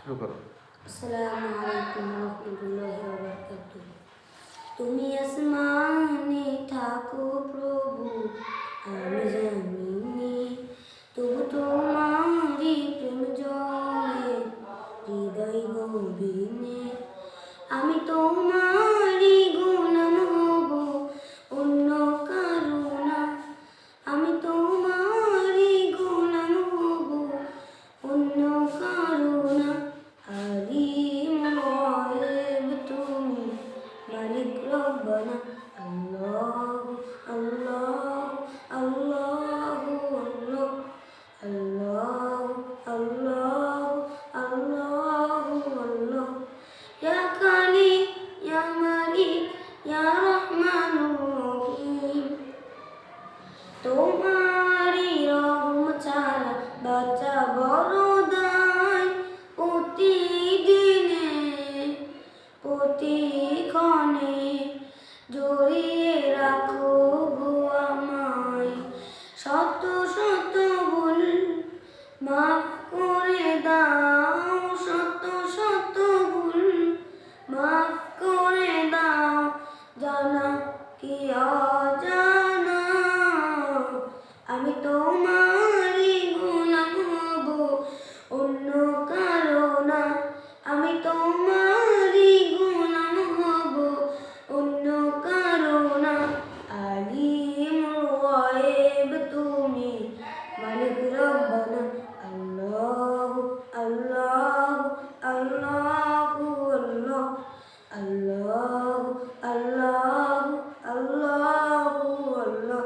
আসসালামু আলাইকুম রহমতুল্লাহি ওয়া বারাকাতুহু। তুমি আসমানে থাকো প্রভু, আমি জানিনি, তবু তোমারই প্রেম জলে হৃদয় গভীরে। আমি তোমারই গোলাম হব, অন্য কারো না। আমি তোমারই গোলাম হব, অন্য কারো না। আলিম গায়েব তুমি, মালিক রব্বানা। আল্লাহ আল্লাহ আল্লাহ আল্লাহ আল্লাহ আল্লাহ আল্লাহ আল্লাহ। ইয়া খালিক ইয়া মালিক ইয়া রহমানুর রহিম। তোমারই রহম ছাড়া বাঁচা বড় দায়। প্রতিদিনে প্রতিক্ষণে জড়িয়ে রাখো গো আমায়। শত শত ভুল মাফ করে দাও, শত শত ভুল মাফ করে দাও, জানা কি অজানা। আমি তোমারই গোলাম হব, অন্য কারো না। আমি তোমারই গোলাম হব, অন্য কারো না। আলিম গায়েব তুমি, মালিক রব্বানা। আল্লাহ আল্লাহ আল্লাহ আল্লাহ আল্লাহ আল্লাহ আল্লাহ আল্লাহ।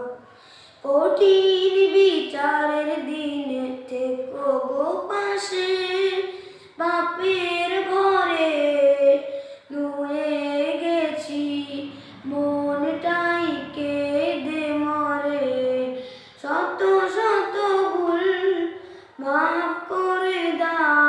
কঠিন বিচারের দিনে থেকো গো পাশে, পাপের ঘরে নুয়ে গেছি, মনটাই কেঁদে মরে। শত শত ভুল মাফ করে দাও,